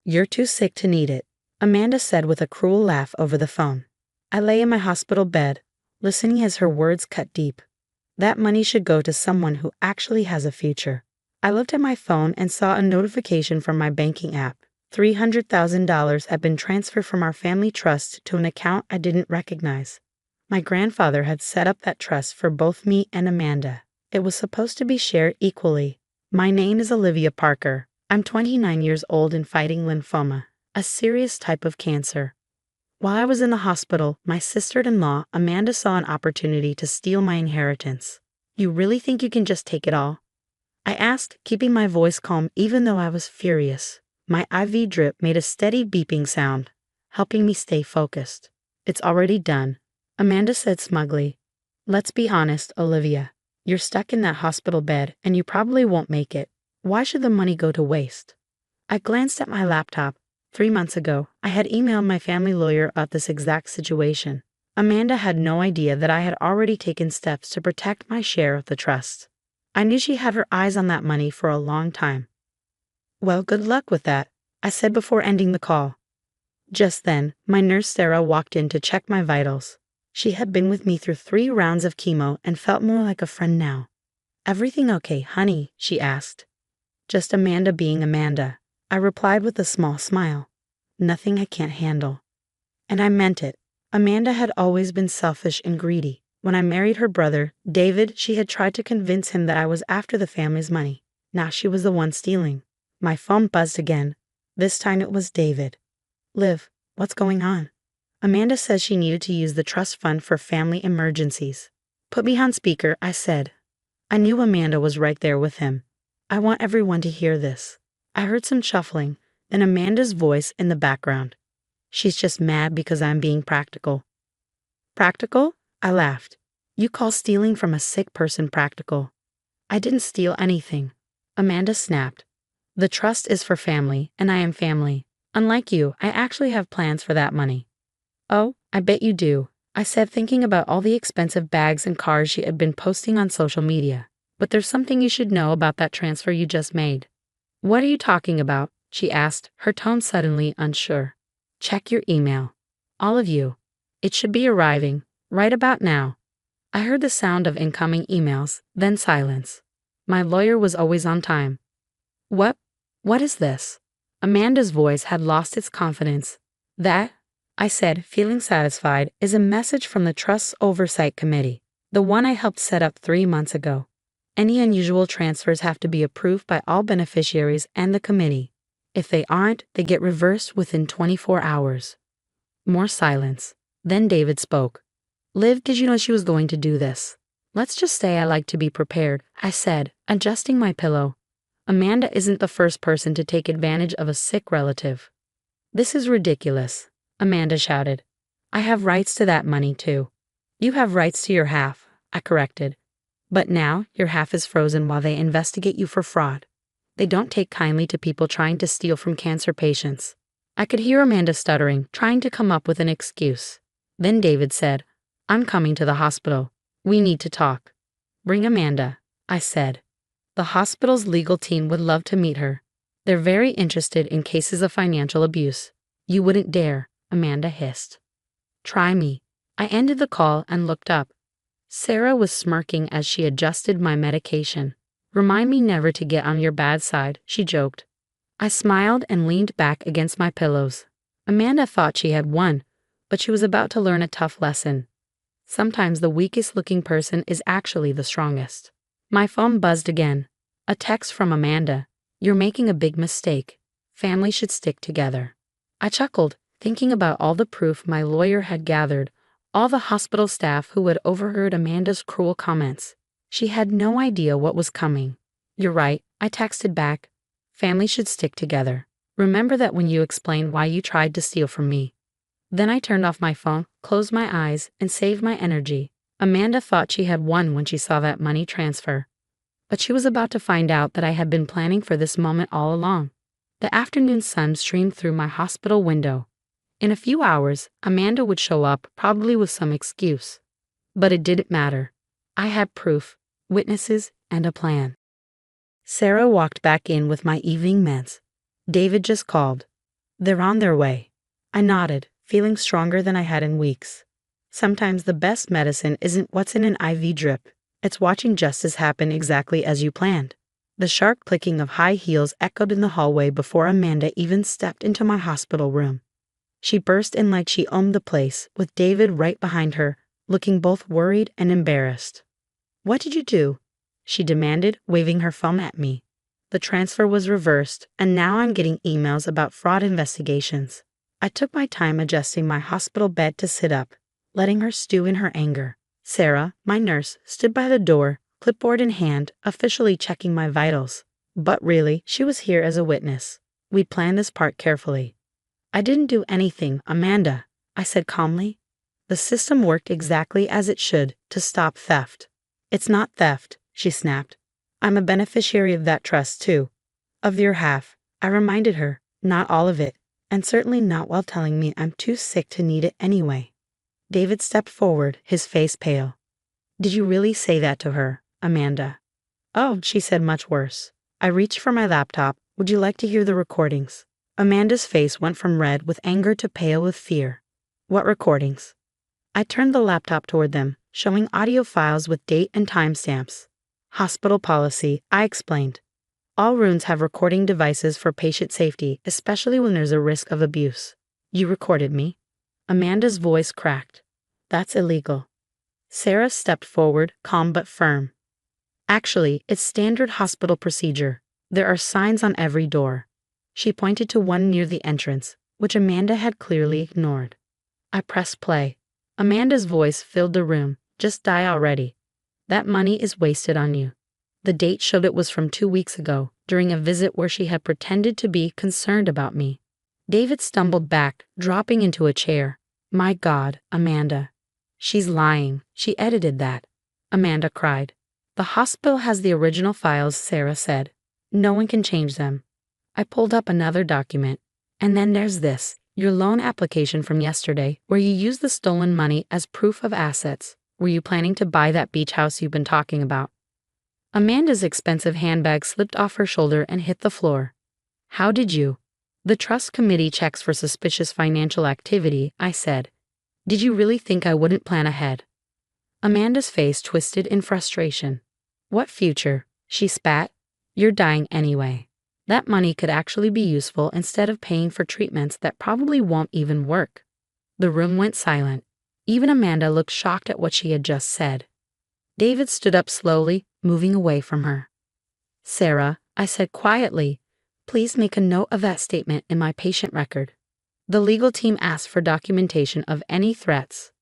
You're too sick to need it, Amanda said with a cruel laugh over the phone. I lay in my hospital bed, listening as her words cut deep. That money should go to someone who actually has a future. I looked at my phone and saw a notification from my banking app. $300,000 had been transferred from our family trust to an account I didn't recognize. My grandfather had set up that trust for both me and Amanda. It was supposed to be shared equally. My name is Olivia Parker. I'm 29 years old and fighting lymphoma, a serious type of cancer. While I was in the hospital, my sister-in-law, Amanda, saw an opportunity to steal my inheritance. You really think you can just take it all? I asked, keeping my voice calm even though I was furious. My IV drip made a steady beeping sound, helping me stay focused. It's already done, Amanda said smugly. Let's be honest, Olivia. You're stuck in that hospital bed and you probably won't make it. Why should the money go to waste? I glanced at my laptop. 3 months ago, I had emailed my family lawyer about this exact situation. Amanda had no idea that I had already taken steps to protect my share of the trust. I knew she had her eyes on that money for a long time. Well, good luck with that, I said before ending the call. Just then, my nurse Sarah walked in to check my vitals. She had been with me through 3 rounds of chemo and felt more like a friend now. Everything okay, honey? She asked. Just Amanda being Amanda, I replied with a small smile. Nothing I can't handle. And I meant it. Amanda had always been selfish and greedy. When I married her brother, David, she had tried to convince him that I was after the family's money. Now she was the one stealing. My phone buzzed again. This time it was David. Liv, what's going on? Amanda says she needed to use the trust fund for family emergencies. Put me on speaker, I said. I knew Amanda was right there with him. I want everyone to hear this. I heard some shuffling, then Amanda's voice in the background. She's just mad because I'm being practical. Practical? I laughed. You call stealing from a sick person practical. I didn't steal anything. Amanda snapped. The trust is for family, and I am family. Unlike you, I actually have plans for that money. Oh, I bet you do, I said, thinking about all the expensive bags and cars she had been posting on social media. But there's something you should know about that transfer you just made. What are you talking about? She asked, her tone suddenly unsure. Check your email. All of you. It should be arriving, right about now. I heard the sound of incoming emails, then silence. My lawyer was always on time. What is this? Amanda's voice had lost its confidence. That, I said, feeling satisfied, is a message from the Trust's Oversight Committee, the one I helped set up 3 months ago. Any unusual transfers have to be approved by all beneficiaries and the committee. If they aren't, they get reversed within 24 hours. More silence. Then David spoke. Liv, did you know she was going to do this? Let's just say I like to be prepared, I said, adjusting my pillow. Amanda isn't the first person to take advantage of a sick relative. This is ridiculous, Amanda shouted. I have rights to that money too. You have rights to your half, I corrected. But now your half is frozen while they investigate you for fraud. They don't take kindly to people trying to steal from cancer patients. I could hear Amanda stuttering, trying to come up with an excuse. Then David said, I'm coming to the hospital. We need to talk. Bring Amanda, I said. The hospital's legal team would love to meet her. They're very interested in cases of financial abuse. You wouldn't dare, Amanda hissed. Try me. I ended the call and looked up. Sarah was smirking as she adjusted my medication. Remind me never to get on your bad side, she joked. I smiled and leaned back against my pillows. Amanda thought she had won, but she was about to learn a tough lesson. Sometimes the weakest-looking person is actually the strongest. My phone buzzed again. A text from Amanda. You're making a big mistake. Family should stick together. I chuckled, thinking about all the proof my lawyer had gathered, all the hospital staff who had overheard Amanda's cruel comments. She had no idea what was coming. You're right, I texted back. Family should stick together. Remember that when you explained why you tried to steal from me. Then I turned off my phone, closed my eyes, and saved my energy. Amanda thought she had won when she saw that money transfer. But she was about to find out that I had been planning for this moment all along. The afternoon sun streamed through my hospital window. In a few hours, Amanda would show up, probably with some excuse. But it didn't matter. I had proof, witnesses, and a plan. Sarah walked back in with my evening meds. David just called. They're on their way. I nodded, feeling stronger than I had in weeks. Sometimes the best medicine isn't what's in an IV drip, it's watching justice happen exactly as you planned. The sharp clicking of high heels echoed in the hallway before Amanda even stepped into my hospital room. She burst in like she owned the place, with David right behind her, looking both worried and embarrassed. "What did you do?" she demanded, waving her phone at me. The transfer was reversed, and now I'm getting emails about fraud investigations. I took my time adjusting my hospital bed to sit up, letting her stew in her anger. Sarah, my nurse, stood by the door, clipboard in hand, officially checking my vitals. But really, she was here as a witness. We'd planned this part carefully. "I didn't do anything, Amanda," I said calmly. "The system worked exactly as it should to stop theft." "It's not theft," she snapped. "I'm a beneficiary of that trust, too." "Of your half," I reminded her. "Not all of it, and certainly not while telling me I'm too sick to need it anyway." David stepped forward, his face pale. "Did you really say that to her, Amanda?" "Oh," she said, much worse. I reached for my laptop. "Would you like to hear the recordings?" Amanda's face went from red with anger to pale with fear. "What recordings?" I turned the laptop toward them, showing audio files with date and timestamps. "Hospital policy," I explained. "All rooms have recording devices for patient safety, especially when there's a risk of abuse." "You recorded me?" Amanda's voice cracked. "That's illegal." Sarah stepped forward, calm but firm. "Actually, it's standard hospital procedure. There are signs on every door." She pointed to one near the entrance, which Amanda had clearly ignored. I pressed play. Amanda's voice filled the room. "Just die already. That money is wasted on you." The date showed it was from 2 weeks ago, during a visit where she had pretended to be concerned about me. David stumbled back, dropping into a chair. "My God, Amanda. She's lying. She edited that." Amanda cried. "The hospital has the original files," Sarah said. "No one can change them." I pulled up another document. "And then there's this, your loan application from yesterday, where you used the stolen money as proof of assets. Were you planning to buy that beach house you've been talking about?" Amanda's expensive handbag slipped off her shoulder and hit the floor. "How did you?" "The trust committee checks for suspicious financial activity," I said. "Did you really think I wouldn't plan ahead?" Amanda's face twisted in frustration. "What future?" she spat. "You're dying anyway. That money could actually be useful instead of paying for treatments that probably won't even work." The room went silent. Even Amanda looked shocked at what she had just said. David stood up slowly, moving away from her. "Sarah," I said quietly, "please make a note of that statement in my patient record." The legal team asked for documentation of any threats.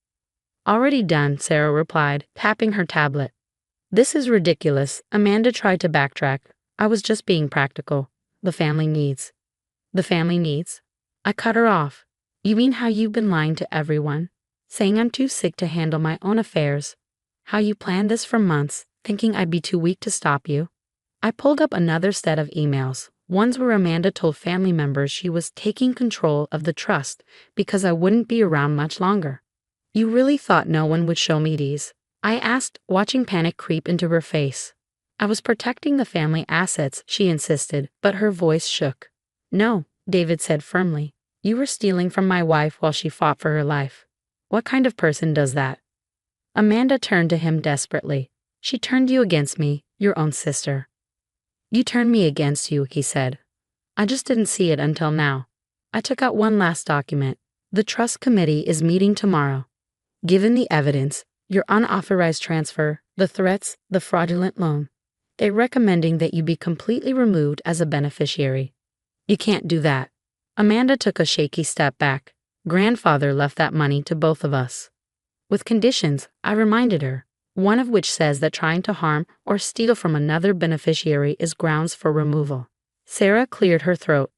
"Already done," Sarah replied, tapping her tablet. "This is ridiculous." Amanda tried to backtrack. "I was just being practical. The family needs." "The family needs?" I cut her off. "You mean how you've been lying to everyone, saying I'm too sick to handle my own affairs, how you planned this for months, thinking I'd be too weak to stop you?" I pulled up another set of emails, ones where Amanda told family members she was taking control of the trust because I wouldn't be around much longer. "You really thought no one would show me these?" I asked, watching panic creep into her face. "I was protecting the family assets," she insisted, but her voice shook. "No," David said firmly. "You were stealing from my wife while she fought for her life. What kind of person does that?" Amanda turned to him desperately. "She turned you against me, your own sister." "You turned me against you," he said. "I just didn't see it until now." I took out one last document. "The trust committee is meeting tomorrow. Given the evidence, your unauthorized transfer, the threats, the fraudulent loan, they're recommending that you be completely removed as a beneficiary." "You can't do that." Amanda took a shaky step back. "Grandfather left that money to both of us." "With conditions," I reminded her, one of which says that trying to harm or steal from another beneficiary is grounds for removal. Sarah cleared her throat.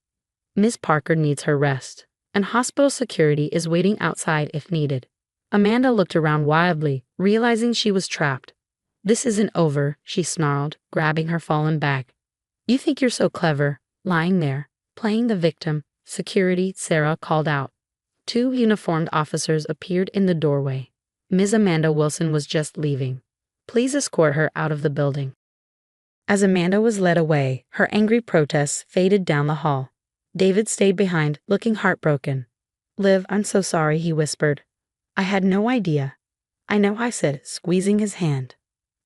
"Miss Parker needs her rest, and hospital security is waiting outside if needed." Amanda looked around wildly, realizing she was trapped. "This isn't over," she snarled, grabbing her fallen bag. "You think you're so clever, lying there, playing the victim." "Security," Sarah called out. 2 uniformed officers appeared in the doorway. Ms. Amanda Wilson was just leaving. "Please escort her out of the building." As Amanda was led away, her angry protests faded down the hall. David stayed behind, looking heartbroken. Liv, I'm so sorry, he whispered. I had no idea. I know, I said, squeezing his hand.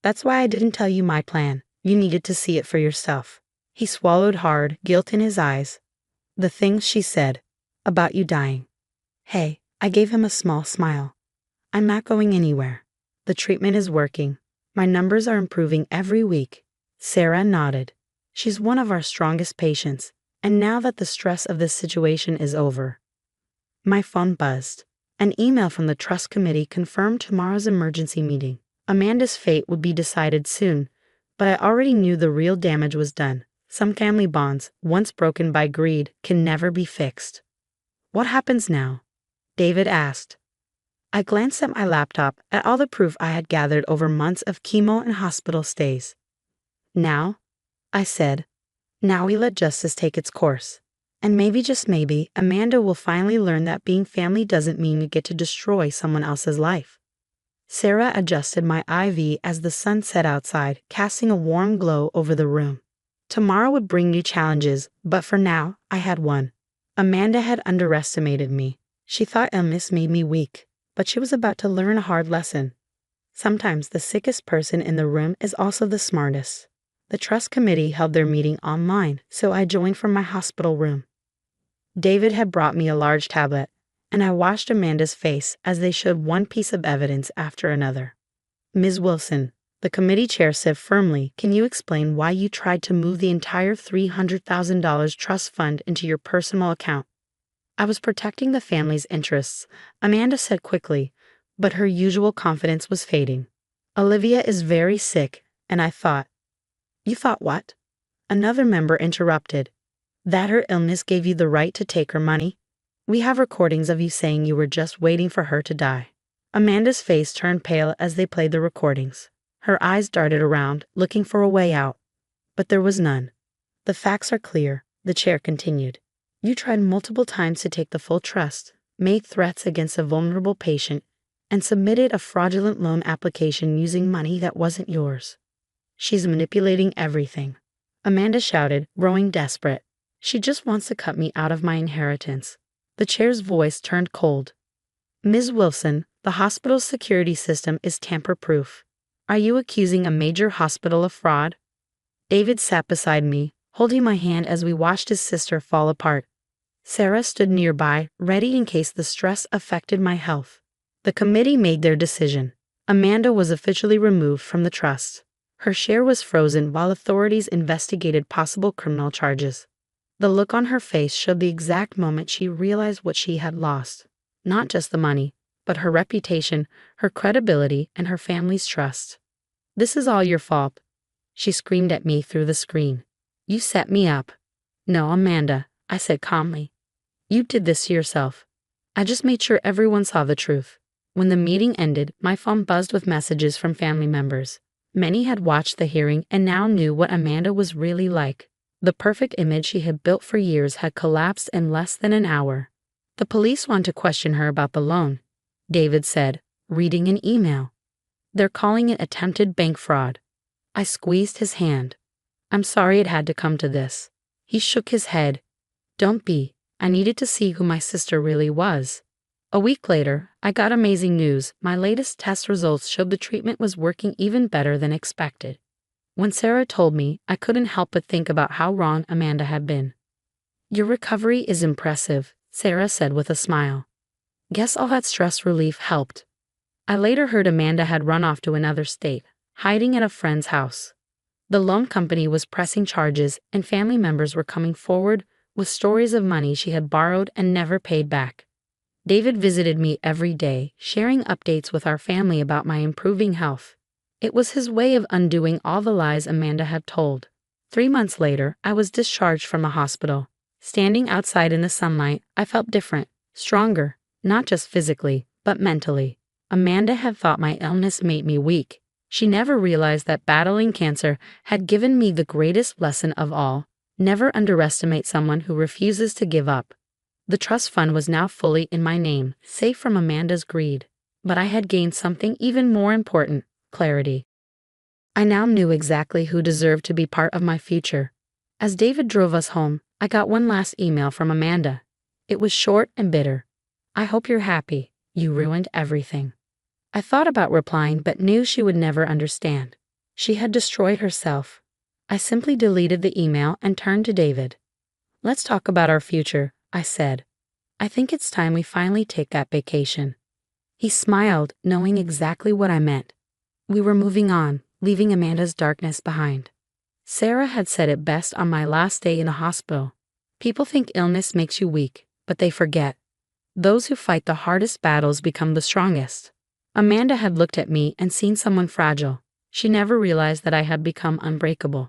That's why I didn't tell you my plan. You needed to see it for yourself. He swallowed hard, guilt in his eyes. The things she said. About you dying. Hey, I gave him a small smile. I'm not going anywhere. The treatment is working. My numbers are improving every week. Sarah nodded. She's one of our strongest patients, and now that the stress of this situation is over. My phone buzzed. An email from the trust committee confirmed tomorrow's emergency meeting. Amanda's fate would be decided soon, but I already knew the real damage was done. Some family bonds, once broken by greed, can never be fixed. What happens now? David asked. I glanced at my laptop, at all the proof I had gathered over months of chemo and hospital stays. Now, I said, now we let justice take its course. And maybe, just maybe, Amanda will finally learn that being family doesn't mean we get to destroy someone else's life. Sarah adjusted my IV as the sun set outside, casting a warm glow over the room. Tomorrow would bring new challenges, but for now, I had one. Amanda had underestimated me. She thought illness made me weak, but she was about to learn a hard lesson. Sometimes the sickest person in the room is also the smartest. The trust committee held their meeting online, so I joined from my hospital room. David had brought me a large tablet, and I watched Amanda's face as they showed one piece of evidence after another. Ms. Wilson, the committee chair said firmly, can you explain why you tried to move the entire $300,000 trust fund into your personal account? I was protecting the family's interests, Amanda said quickly, but her usual confidence was fading. Olivia is very sick, and I thought. You thought what? Another member interrupted. That her illness gave you the right to take her money? We have recordings of you saying you were just waiting for her to die. Amanda's face turned pale as they played the recordings. Her eyes darted around, looking for a way out. But there was none. The facts are clear, the chair continued. You tried multiple times to take the full trust, made threats against a vulnerable patient, and submitted a fraudulent loan application using money that wasn't yours. She's manipulating everything. Amanda shouted, growing desperate. She just wants to cut me out of my inheritance. The chair's voice turned cold. Ms. Wilson, the hospital's security system is tamper-proof. Are you accusing a major hospital of fraud? David sat beside me, holding my hand as we watched his sister fall apart. Sarah stood nearby, ready in case the stress affected my health. The committee made their decision. Amanda was officially removed from the trust. Her share was frozen while authorities investigated possible criminal charges. The look on her face showed the exact moment she realized what she had lost. Not just the money, but her reputation, her credibility, and her family's trust. This is all your fault, she screamed at me through the screen. You set me up. No, Amanda, I said calmly. You did this to yourself. I just made sure everyone saw the truth. When the meeting ended, my phone buzzed with messages from family members. Many had watched the hearing and now knew what Amanda was really like. The perfect image she had built for years had collapsed in less than an hour. The police want to question her about the loan, David said, reading an email. They're calling it attempted bank fraud. I squeezed his hand. I'm sorry it had to come to this. He shook his head. Don't be. I needed to see who my sister really was. A week later, I got amazing news. My latest test results showed the treatment was working even better than expected. When Sarah told me, I couldn't help but think about how wrong Amanda had been. Your recovery is impressive, Sarah said with a smile. Guess all that stress relief helped. I later heard Amanda had run off to another state, hiding at a friend's house. The loan company was pressing charges, and family members were coming forward with stories of money she had borrowed and never paid back. David visited me every day, sharing updates with our family about my improving health. It was his way of undoing all the lies Amanda had told. 3 months later, I was discharged from the hospital. Standing outside in the sunlight, I felt different, stronger, not just physically, but mentally. Amanda had thought my illness made me weak. She never realized that battling cancer had given me the greatest lesson of all. Never underestimate someone who refuses to give up. The trust fund was now fully in my name, safe from Amanda's greed. But I had gained something even more important, clarity. I now knew exactly who deserved to be part of my future. As David drove us home, I got one last email from Amanda. It was short and bitter. I hope you're happy. You ruined everything. I thought about replying but knew she would never understand. She had destroyed herself. I simply deleted the email and turned to David. Let's talk about our future, I said. I think it's time we finally take that vacation. He smiled, knowing exactly what I meant. We were moving on, leaving Amanda's darkness behind. Sarah had said it best on my last day in the hospital. People think illness makes you weak, but they forget. Those who fight the hardest battles become the strongest. Amanda had looked at me and seen someone fragile. She never realized that I had become unbreakable.